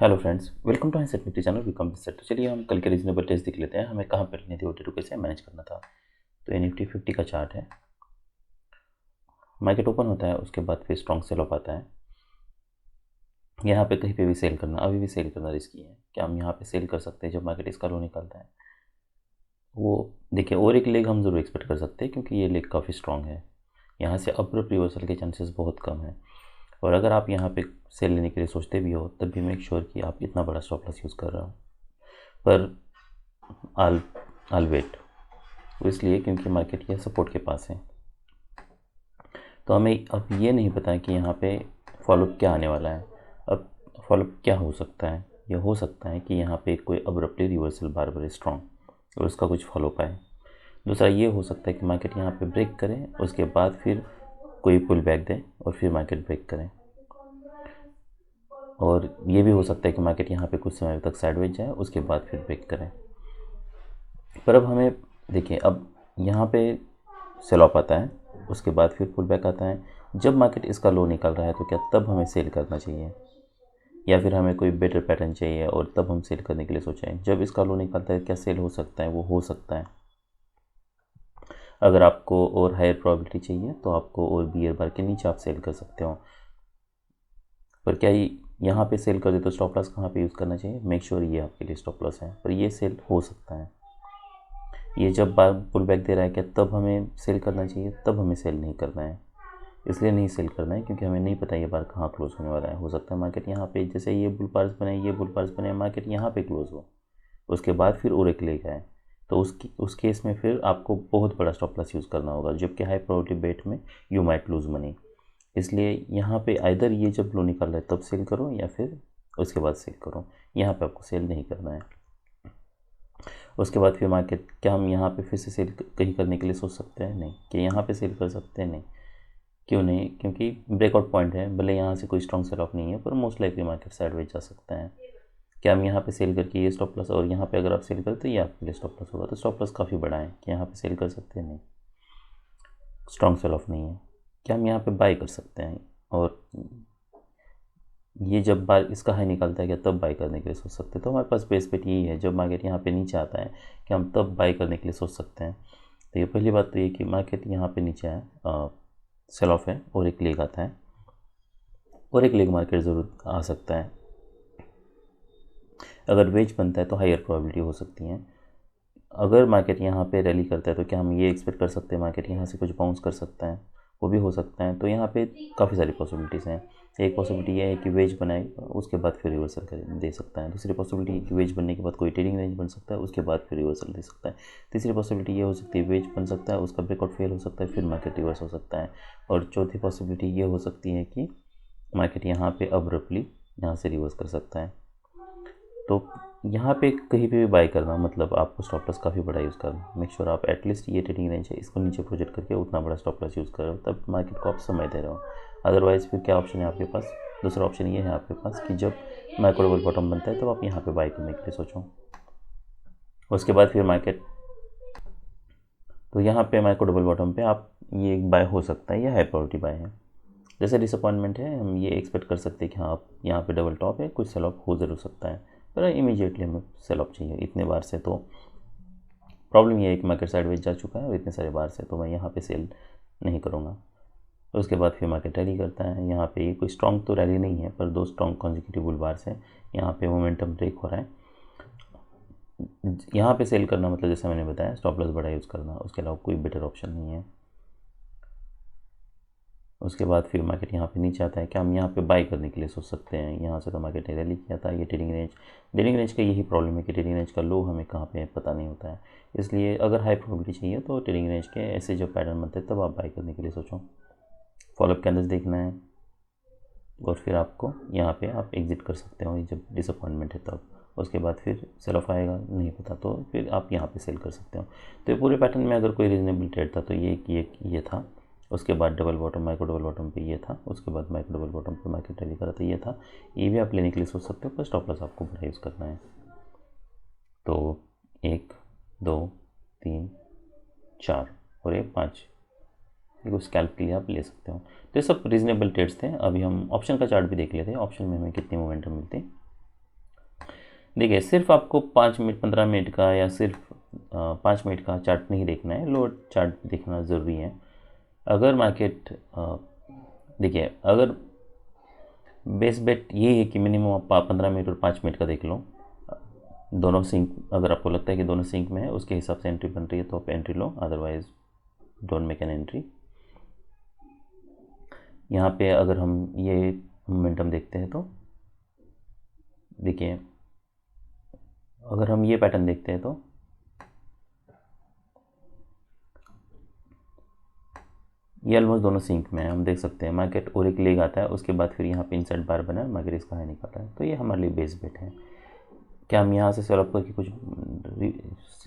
Hello friends, welcome to set Nifty channel. Welcome to set. चलिए हम कल के रीजनेबल टेस्ट देख लेते हैं, हमें कहाँ पर लेनी थी, ओटी कैसे मैनेज करना था। तो ये निफ्टी 50 का चार्ट है। मार्केट ओपन होता है, उसके बाद फिर स्ट्रॉन्ग सेल ऑफ आता है। यहाँ पे कहीं पे भी सेल करना, अभी भी सेल करना रिस्की है। क्या हम यहाँ पे सेल कर सकते हैं जब मार्केट इसका लो निकलता है? वो देखिए, और एक लेग हम ज़रूर एक्सपेक्ट कर सकते हैं क्योंकि ये लेग काफ़ी स्ट्रॉन्ग है। यहाँ से अपवर्ड रिवर्सल के चांसेस बहुत कम है। और अगर आप यहाँ पे सेल लेने के लिए सोचते भी हो, तब भी मेक श्योर कि आप इतना बड़ा स्टॉप लॉस यूज़ कर रहे हो। पर आल आल वेट, वो इसलिए क्योंकि मार्केट ये सपोर्ट के पास है। तो हमें अब ये नहीं पता कि यहाँ पे फॉलोअप क्या आने वाला है। अब फॉलोअप क्या हो सकता है? ये हो सकता है कि यहाँ पे कोई अब्रप्टली रिवर्सल बार बार स्ट्रॉन्ग और उसका कुछ फॉलोअप आए। दूसरा ये हो सकता है कि मार्केट यहाँ पे ब्रेक करे, उसके बाद फिर कोई पुल बैक दे और फिर मार्केट ब्रेक करे। और ये भी हो सकता है कि मार्केट यहाँ पे कुछ समय तक साइडवेज जाए, उसके बाद फिर ब्रेक करें। पर अब हमें देखिए, अब यहाँ पे सेल ऑफ आता है, उसके बाद फिर पुल बैक आता है। जब मार्केट इसका लो निकल रहा है तो क्या तब हमें सेल करना चाहिए, या फिर हमें कोई बेटर पैटर्न चाहिए और तब हम सेल करने के लिए सोचें? जब इसका लो निकलता है क्या सेल हो सकता है? वो हो सकता है। अगर आपको और हायर प्रोबेबिलिटी चाहिए तो आपको और बियर बार के नीचे आप सेल कर सकते हो। पर क्या यहाँ पे सेल कर दे तो स्टॉप लॉस कहाँ पे यूज़ करना चाहिए? मेक श्योर ये आपके लिए स्टॉप लॉस है, पर ये सेल हो सकता है। ये जब बार पुल बैक दे रहा है क्या तब हमें सेल करना चाहिए? तब हमें सेल नहीं करना है। इसलिए नहीं सेल करना है क्योंकि हमें नहीं पता ये बार कहाँ क्लोज होने वाला है। हो सकता है मार्केट यहाँ पे, जैसे ये बुल पार्स बने, ये बुल पार्स बने, मार्केट यहाँ पे क्लोज हो, उसके बाद फिर और एक लेग आए, तो उस केस में फिर आपको बहुत बड़ा स्टॉप लॉस यूज़ करना होगा, जबकि हाई प्रोबेबिलिटी बेट में यू माइट लूज मनी। इसलिए यहाँ पे आइदर ये जब लो निकल रहा है तब सेल करो, या फिर उसके बाद सेल करो। यहाँ पे आपको सेल नहीं करना है। उसके बाद फिर मार्केट, क्या हम यहाँ पे फिर से सेल कहीं करने के लिए सोच सकते हैं? नहीं। कि यहाँ पे सेल कर सकते हैं? नहीं। क्यों नहीं? क्योंकि ब्रेकआउट पॉइंट है, भले यहाँ से कोई स्ट्रॉन्ग सेल ऑफ नहीं है, पर मोस्ट लाइकली मार्केट साइडवेज जा सकता है। क्या हम यहाँ पे सेल करके ये स्टॉप लॉस, और यहाँ पे अगर आप सेल करते तो ये आपके लिए स्टॉप लॉस होगा, तो स्टॉप लॉस काफ़ी बड़ा है कि यहाँ पे सेल कर सकते हैं? नहीं, स्ट्रॉन्ग सेल ऑफ नहीं है। क्या हम यहाँ पे बाई कर सकते हैं? और ये जब बार इसका हाई निकलता है क्या तब बाई करने के लिए सोच सकते हैं? तो हमारे पास बेस बेट यही है, जब मार्केट यहाँ पे नीचे आता है कि हम तब बाई करने के लिए सोच सकते हैं। तो ये पहली बात तो ये कि मार्केट यहाँ पे नीचे है, सेल ऑफ है और एक लेग आता है, और एक लेग मार्केट ज़रूर आ सकता है। अगर वेज बनता है तो हायर प्रोबेबिलिटी हो सकती है। अगर मार्केट यहाँ पे रैली करता है तो क्या हम ये एक्सपेक्ट कर सकते हैं मार्केट यहाँ से कुछ बाउंस कर सकता है? वो भी हो सकता है। तो यहाँ पे काफ़ी सारी पॉसिबिलिटीज़ हैं। एक पॉसिबिलिटी ये है कि वेज बनाए, उसके बाद फिर रिवर्सल कर दे सकता है। दूसरी पॉसिबिलिटी कि वेज बनने के बाद कोई ट्रेडिंग रेंज बन सकता है, उसके बाद फिर रिवर्सल दे सकता है। तीसरी पॉसिबिलिटी ये हो सकती है वेज बन सकता है, उसका ब्रेकआउट फेल हो सकता है, फिर मार्केट रिवर्स हो सकता है। और चौथी पॉसिबिलिटी ये हो सकती है कि मार्केट यहाँ पे अब्रप्टली यहाँ से रिवर्स कर सकता है। तो यहाँ पे कहीं पे भी बाई करना मतलब आपको स्टॉप लॉस काफ़ी बड़ा यूज़ करना। मेक श्योर आप एटलीस्ट ये ट्रेडिंग रेंज है इसको नीचे प्रोजेक्ट करके उतना बड़ा स्टॉप लॉस यूज़ कर रहे हो, तब मार्केट को आप समय दे रहे हो। अदरवाइज़ फिर क्या ऑप्शन है आपके पास? दूसरा ऑप्शन ये है आपके पास कि जब माइक्रो डबल बॉटम बनता है तब आप यहाँ पे बाई करने के लिए सोचो। उसके बाद फिर मार्केट, तो यहाँ पे माइक्रो डबल बॉटम पे आप ये एक बाय हो सकता है, ये हाई प्रायोरिटी बाय है। जैसे डिसअपॉइंटमेंट है, हम ये एक्सपेक्ट कर सकते हैं कि हाँ आप यहाँ पे डबल टॉप है, कुछ सेल ऑफ हो ज़रूर सकता है, पर इमीडिएटली हमें सेल ऑफ चाहिए इतने बार से। तो प्रॉब्लम ये है कि मार्केट साइडवेज जा चुका है और इतने सारे बार से, तो मैं यहाँ पे सेल नहीं करूँगा। उसके बाद फिर मार्केट रैली करता है। यहाँ पे कोई स्ट्रॉन्ग तो रैली नहीं है, पर दो स्ट्रॉन्ग कॉन्जिक्यूटिव बुल बार्स हैं। यहाँ पे मोमेंटम ब्रेक हो रहा है। यहाँ पे सेल करना मतलब जैसे मैंने बताया स्टॉप लॉस बड़ा यूज़ करना, उसके अलावा कोई बेटर ऑप्शन नहीं है। उसके बाद फिर मार्केट यहाँ पे नीचे आता है, क्या हम यहाँ पे बाई करने के लिए सोच सकते हैं? यहाँ से तो मार्केट ने रैली किया था। ये ट्रेडिंग रेंज का यही प्रॉब्लम है कि ट्रेडिंग रेंज का लो हमें कहाँ पे पता नहीं होता है। इसलिए अगर हाई प्रोबेबिलिटी चाहिए तो ट्रेडिंग रेंज के ऐसे जब पैटर्न बनते हैं तब आप बाई करने के लिए सोचो। फॉलोअप कैंडल्स देखना है, और फिर आपको यहाँ पे आप एग्जिट कर सकते हो जब डिसअपॉइंटमेंट है तब। उसके बाद फिर सेल ऑफ आएगा, नहीं पता, तो फिर आप यहाँ पे सेल कर सकते हो। तो ये पूरे पैटर्न में अगर कोई रीजनेबल ट्रेड था तो ये था। उसके बाद double bottom, micro double bottom पे ये था। उसके बाद माइक्रो डबल बॉटम पे मार्केट रैली करा था, ये था। ये भी आप लेने के लिए सोच सकते हो, पर स्टॉप लॉस आपको बड़ा यूज़ करना है। तो 1 2 3 4 और ये 5, देखो स्कैल्प के लिए आप ले सकते हो। तो ये सब रीजनेबल ट्रेड्स थे। अभी हम ऑप्शन का चार्ट भी देख लेते हैं, ऑप्शन में हमें कितनी मोमेंटम मिलती है। देखिए सिर्फ आपको 5 मिनट 15 मिनट का या सिर्फ 5 मिनट का चार्ट नहीं देखना है, लोअर चार्ट देखना ज़रूरी है। अगर मार्केट देखिए, अगर बेस्ट बेट ये है कि मिनिमम आप 15 मिनट और 5 मिनट का देख लो, दोनों सिंक, अगर आपको लगता है कि दोनों सिंक में है उसके हिसाब से एंट्री बन रही है तो आप entry low, otherwise don't make an entry. यहाँ पे अगर हम ये मोमेंटम देखते हैं तो देखिए, अगर हम ये पैटर्न देखते हैं तो ये ऑलमोस्ट दोनों सिंक में है, हम देख सकते हैं मार्केट और एक लेग आता है, उसके बाद फिर यहाँ पे इनसाइड बार बना है, मार्केट इसका हाई निकल रहा है, तो ये हमारे लिए बेस बेट है। क्या हम यहाँ से सेल ऑफ करके कुछ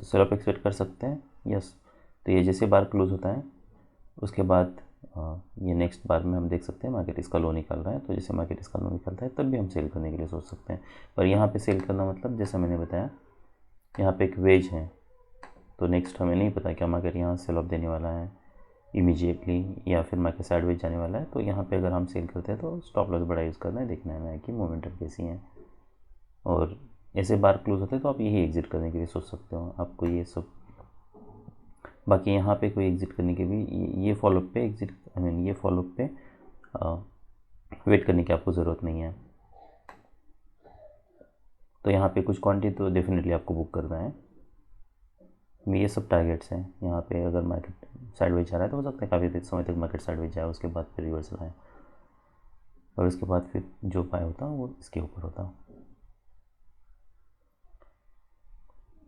सेल ऑफ एक्सपेक्ट कर सकते हैं? यस। तो ये जैसे बार क्लोज होता है उसके बाद ये नेक्स्ट बार में हम देख सकते हैं मार्केट इसका लो निकल रहा है, तो जैसे मार्केट इसका लो निकलता है तब भी हम सेल करने के लिए सोच सकते हैं। पर यहाँ पे सेल करना मतलब जैसा मैंने बताया, यहाँ पे एक वेज है, तो नेक्स्ट हमें नहीं पता क्या मार्केट यहाँ सेल ऑफ देने वाला है इमीडिएटली या फिर मार्केट साइडवेज जाने वाला है। तो यहाँ पे अगर हम सेल करते हैं तो स्टॉप लॉस बड़ा यूज़ करना है, देखना है हमें कि मोमेंटम कैसी है, और ऐसे बार क्लोज होते हैं तो आप यही एग्ज़िट करने के लिए सोच सकते हो, आपको ये सब। बाकी यहाँ पे कोई एग्ज़िट करने के भी ये फॉलोअप पे एग्ज़िट, आई मीन ये फॉलोअप पे वेट करने की आपको ज़रूरत नहीं है। तो यहाँ पे कुछ क्वांटिटी तो डेफिनेटली आपको बुक करना है। ये सब टारगेट्स हैं। यहाँ पे अगर मार्केट साइडवेज जा रहा है तो हो सकता है काफ़ी समय तक मार्केट साइडवेज जाए, उसके बाद फिर रिवर्सल आए और उसके बाद फिर जो बाय होता वो इसके ऊपर होता।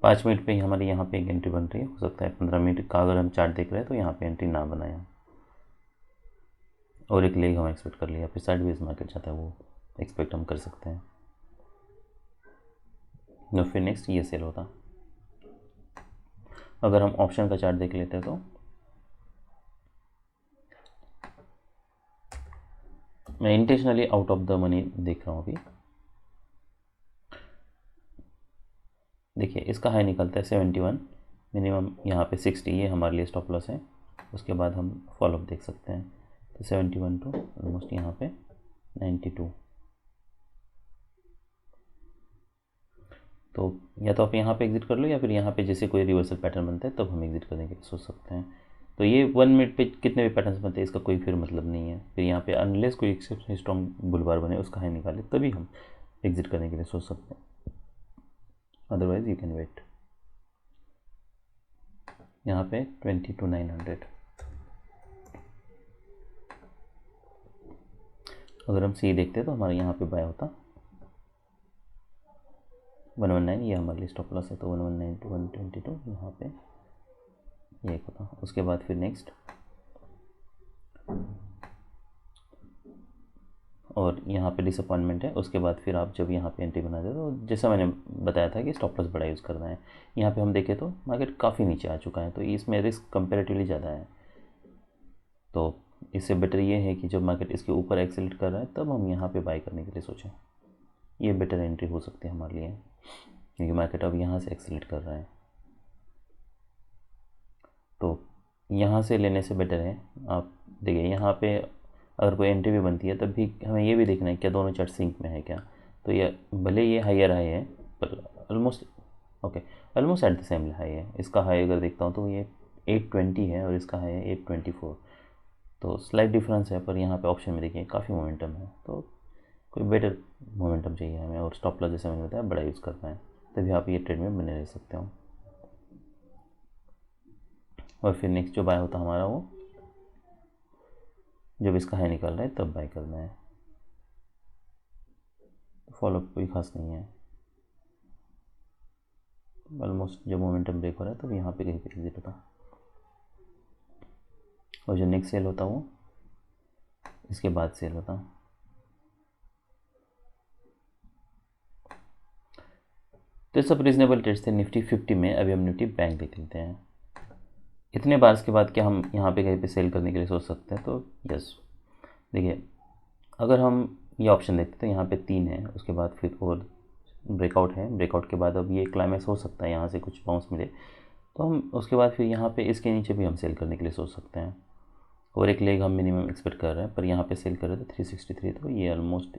5 मिनट पे ही हमारी यहाँ पे एक एंट्री बन रही है, हो सकता है 15 मिनट का अगर हम चार्ट देख रहे हैं तो यहाँ पे एंट्री ना बनाया और एक लेग हम एक्सपेक्ट कर लिया, फिर साइडवेज मार्केट जाता है वो एक्सपेक्ट हम कर सकते हैं, और फिर नेक्स्ट ये सेल होता। अगर हम ऑप्शन का चार्ट देख लेते हैं तो मैं intentionally out of the money देख रहा हूँ अभी। देखिए इसका हाई निकलता है 71, मिनिमम यहाँ पे 60, ये हमारे लिए स्टॉप लॉस है। उसके बाद हम फॉलोअप देख सकते हैं, तो 71 टू ऑलमोस्ट यहाँ पे 92। तो या तो आप यहाँ पे एग्जिट कर लो या फिर यहाँ पे जैसे कोई रिवर्सल पैटर्न बनता है तब हम एग्जिट करने के लिए सोच सकते हैं। तो ये 1 मिनट पे कितने भी पैटर्न्स बनते हैं इसका कोई फिर मतलब नहीं है। फिर यहाँ पे अनलेस कोई एक्सेप्शनल स्ट्रॉन्ग बुलबार बने उसका हाई निकाले तभी हम एग्जिट करने के लिए सोच सकते हैं, अदरवाइज यू कैन वेट। यहाँ पे 22,900 अगर हम सी देखते तो हमारे यहाँ पे बाय होता 119, ये हमारे लिए स्टॉप लॉस है, तो 119 to 122 यहाँ पे ये एक होता। उसके बाद फिर नेक्स्ट और यहाँ पे डिसअपॉइंटमेंट है। उसके बाद फिर आप जब यहाँ पे एंट्री बना दे तो जैसा मैंने बताया था कि स्टॉप लॉस बड़ा यूज़ करना है। यहाँ पे हम देखें तो मार्केट काफ़ी नीचे आ चुका है, तो इसमें रिस्क कंपेरेटिवली ज़्यादा है। तो इससे बेटर ये है कि जब मार्केट इसके ऊपर एक्सेलेरेट कर रहा है तब हम यहाँ पे बाय करने के लिए सोचें, ये बेटर एंट्री हो सकती है हमारे लिए, क्योंकि मार्केट अब यहाँ से एक्सेलेरेट कर रहा है। तो यहाँ से लेने से बेटर है आप देखिए, यहाँ पे अगर कोई एंट्री भी बनती है तब भी हमें ये भी देखना है क्या दोनों चार्ट सिंक में है क्या। तो ये भले ये हायर हाई है पर almost okay, almost at the same high है। इसका हाई अगर देखता हूँ तो ये 820 है और इसका हाई है 824, तो स्लाइट डिफरेंस है। पर यहाँ पे ऑप्शन में देखिए काफ़ी मोमेंटम है, तो कोई बेटर मोमेंटम चाहिए हमें, और स्टॉप लॉस जैसे मैंने बताया बड़ा यूज़ करना है, तभी आप ये ट्रेड में बने रह सकते हो। और फिर नेक्स्ट जो बाय होता हमारा वो जब इसका हाई निकल रहा है तब बाय करना है, फॉलोअप कोई खास नहीं है। ऑलमोस्ट जब मोमेंटम ब्रेक हो रहा है तब यहाँ पे कहीं पे एग्जिट होता, और जो नेक्स्ट सेल होता वो इसके बाद सेल होता। तो सब रीजनेबल ट्रेड्स थे निफ्टी 50 में। अभी हम निफ्टी बैंक देख लेते हैं। इतने बार्स के बाद क्या हम यहाँ पे कहीं पे सेल करने के लिए सोच सकते हैं? तो यस, देखिए अगर हम ये ऑप्शन देखते हैं तो यहाँ पे 3 है, उसके बाद फिर और ब्रेकआउट है, ब्रेकआउट के बाद अब ये क्लाइमैक्स हो सकता है, यहाँ से कुछ बाउंस मिले तो हम उसके बाद फिर यहाँ पे इसके नीचे भी हम सेल करने के लिए सोच सकते हैं, और एक लेग हम मिनिमम एक्सपेक्ट कर रहे हैं। पर यहाँ पे सेल कर रहे थे 363, तो ये ऑलमोस्ट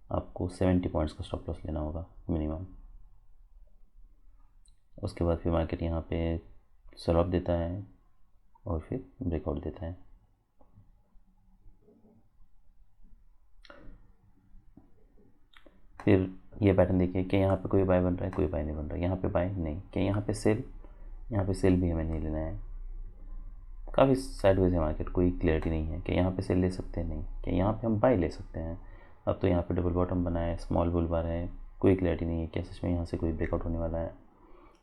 आपको 70 पॉइंट्स का स्टॉप लॉस लेना होगा मिनिमम। उसके बाद फिर मार्केट यहाँ पे सेल ऑफ देता है और फिर ब्रेकआउट देता है। फिर ये पैटर्न देखिए कि यहाँ पे कोई बाय बन रहा है, कोई बाय नहीं बन रहा है, यहाँ पे बाय नहीं, क्या यहाँ पे सेल, यहाँ पे सेल भी हमें नहीं लेना है। काफ़ी साइडवेज है मार्केट, कोई क्लियरिटी नहीं है कि यहाँ पे सेल ले सकते हैं, नहीं कि यहाँ पे हम बाय ले सकते हैं। अब तो यहाँ पे डबल बॉटम बना है, स्मॉल बुल बार है, कोई क्लियरिटी नहीं है क्या सच में यहाँ से कोई ब्रेकआउट होने वाला है।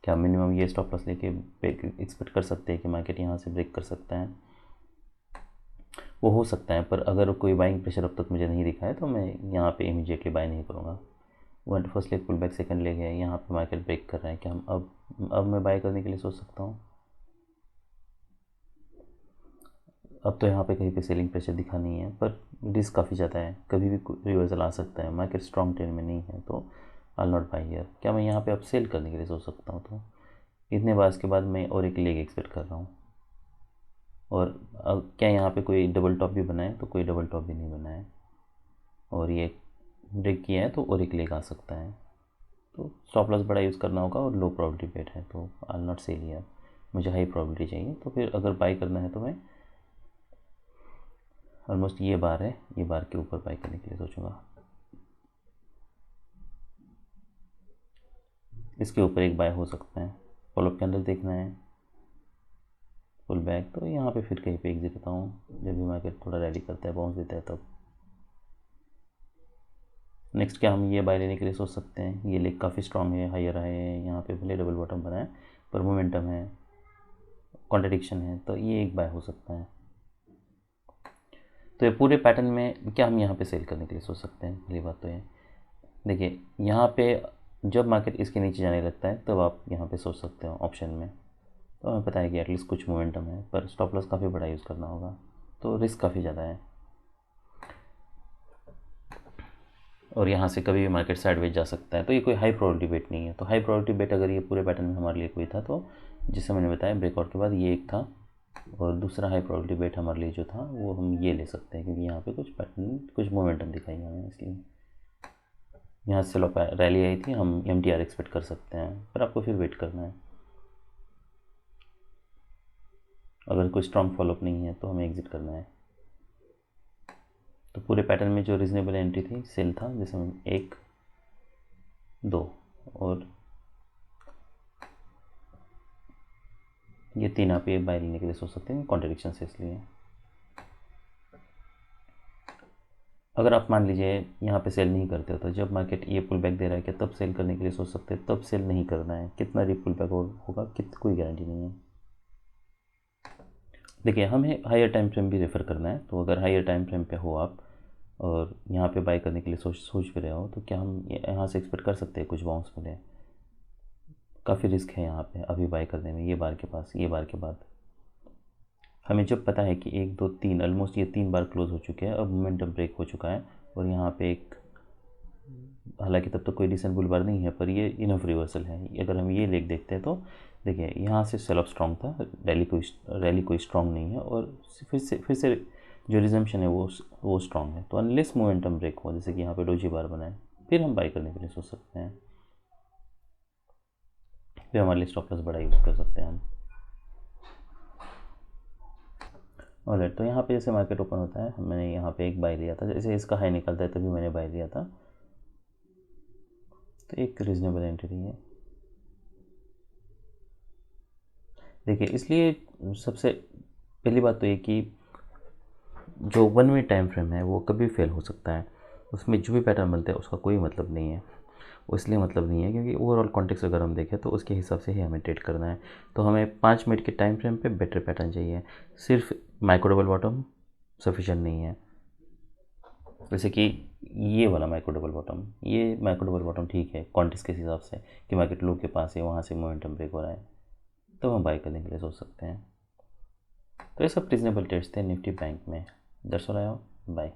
क्या मिनिमम ये स्टॉप लॉस लेके एक्सपेक्ट कर सकते हैं कि मार्केट यहाँ से ब्रेक कर सकता है? वो हो सकता है, पर अगर कोई बाइंग प्रेशर अब तक मुझे नहीं दिखा है तो मैं यहाँ पे इमीडिएटली बाय नहीं करूँगा। One first leg pull back, second leg है, यहाँ पे मार्केट ब्रेक कर रहा है, क्या हम अब मैं बाय करने के लिए सोच सकता हूँ? अब तो यहाँ पे कहीं पे सेलिंग प्रेशर दिखा नहीं है, पर रिस्क काफ़ी ज़्यादा है, कभी भी रिवर्सल आ सकता है, मार्केट स्ट्रॉन्ग ट्रेंड में नहीं है, तो आई नॉट बाय हियर। क्या मैं यहाँ पे अब सेल करने के लिए सोच सकता हूँ? तो इतने बार के बाद मैं और एक लेग एक्सपेक्ट कर रहा हूँ। और अब क्या यहाँ पे कोई डबल टॉप भी बना है? तो कोई डबल टॉप भी नहीं बना है, और ये ब्रेक किया है तो और एक लेग आ सकता है। तो स्टॉप लॉस बड़ा यूज़ करना होगा और लो प्रोबेबिलिटी बेट है, तो आई नॉट सेल हियर, मुझे हाई प्रोबेबिलिटी चाहिए। तो फिर अगर बाय करना है तो मैं ऑलमोस्ट ये बार है, ये बार के ऊपर बाय करने के लिए सोचूंगा। इसके ऊपर एक बाय हो सकता है, फॉलोअप कैंडल देखना है, पुल बैक, तो यहाँ पे फिर कहीं पे एग्जिट होता हूँ जब भी मार्केट थोड़ा रैली करता है, बाउंस देता है तब। नेक्स्ट क्या हम ये बाय लेने के लिए सोच सकते हैं? ये लेग काफ़ी स्ट्रॉन्ग है, हायर है, यहाँ पे भले डबल बॉटम बना है पर मोमेंटम है, कॉन्ट्रडिक्शन है, तो ये एक बाय हो सकता है। तो ये पूरे पैटर्न में क्या हम यहाँ पे सेल करने के लिए सोच सकते हैं? पहली बात तो ये देखिए, यहाँ पे जब मार्केट इसके नीचे जाने लगता है तब तो आप यहाँ पे सोच सकते हो ऑप्शन में, तो हमें पता है कि एटलीस्ट कुछ मोमेंटम है, पर स्टॉप लॉस काफ़ी बड़ा यूज़ करना होगा, तो रिस्क काफ़ी ज़्यादा है। और यहाँ से कभी भी मार्केट साइडवेज जा सकता है, तो ये कोई हाई प्रोबेबिलिटी बेट नहीं है। तो हाई प्रोबेबिलिटी बेट अगर ये पूरे पैटर्न में हमारे लिए कोई था, तो जिससे मैंने बताया ब्रेकआउट के बाद ये एक था, और दूसरा हाई प्रोबेबिलिटी बेट हमारे लिए जो था वो हम ये ले सकते हैं, क्योंकि यहाँ पे कुछ पैटर्न, कुछ मोमेंटम दिखाई हमें, इसलिए यहाँ से रैली आई थी, हम MTR एक्सपेक्ट कर सकते हैं, पर आपको फिर वेट करना है। अगर कोई स्ट्रॉन्ग फॉलोअप नहीं है तो हमें एग्जिट करना है। तो पूरे पैटर्न में जो रीजनेबल एंट्री थी सेल था, जैसे हम 1 2 और ये 3 आप ये बाय लेने के लिए सोच सकते हैं कॉन्ट्रडिक्शन से, इसलिए अगर आप मान लीजिए यहाँ पे सेल नहीं करते हो तो जब मार्केट ये पुल बैक दे रहा है, क्या तब सेल करने के लिए सोच सकते हैं? तब सेल नहीं करना है, कितना भी पुल बैक होगा कोई गारंटी नहीं है। देखिए, हमें हायर टाइम फ्रेम भी रेफ़र करना है, तो अगर हायर टाइम फ्रेम पे हो आप और यहाँ पे बाय करने के लिए सोच भी रहे हो, तो क्या हम यहाँ से एक्सपेक्ट कर सकते हैं कुछ बाउंस मिले? काफ़ी रिस्क है यहाँ पे अभी बाय करने में, ये बार के पास, ये बार के बाद हमें जब पता है कि 1 2 3 ऑलमोस्ट ये 3 बार क्लोज हो चुके हैं, अब मोमेंटम ब्रेक हो चुका है, और यहाँ पे एक, हालांकि तब तक कोई डिसेंट बुल बार नहीं है, पर ये इनफ रिवर्सल है। अगर हम ये लेग देखते हैं तो देखिए यहाँ से सेल ऑफ स्ट्रॉन्ग था, रैली कोई स्ट्रॉन्ग नहीं है, और फिर से जो रिजम्पशन है वो स्ट्रॉन्ग है। तो अनलेस मोमेंटम ब्रेक हो, जैसे कि यहाँ पे डोजी बार बना है, फिर हम बाई करने के लिए सोच सकते हैं, फिर हमारे लिए स्टॉप लॉस बड़ा यूज़ कर सकते हैं हम। ऑलराइट, तो यहाँ पे जैसे मार्केट ओपन होता है, मैंने यहाँ पे एक बाई लिया था, जैसे इसका हाई निकलता है तभी मैंने बाई लिया था, तो एक रीजनेबल एंट्री है। देखिए, इसलिए सबसे पहली बात तो ये कि जो 1 मिनट टाइम फ्रेम है वो कभी फेल हो सकता है, उसमें जो भी पैटर्न बनते हैं उसका कोई मतलब नहीं है। वो इसलिए मतलब नहीं है क्योंकि ओवरऑल कॉन्टेक्स्ट अगर हम देखें तो उसके हिसाब से ही हमें ट्रेड करना है। तो हमें 5 मिनट के टाइम फ्रेम पे बेटर पैटर्न चाहिए, सिर्फ माइक्रो डबल बॉटम सफिशिएंट नहीं है। जैसे कि ये वाला माइक्रो डबल बॉटम, ये माइक्रो डबल बॉटम ठीक है कॉन्टेक्स्ट के हिसाब से कि मार्केट लो के पास है, वहाँ से मोमेंटम ब्रेक हो रहा है, तो हम बाई करने के लिए सोच सकते हैं। तो ये सब रीजनेबल ट्रेड्स थे निफ्टी बैंक में। That's all, bye.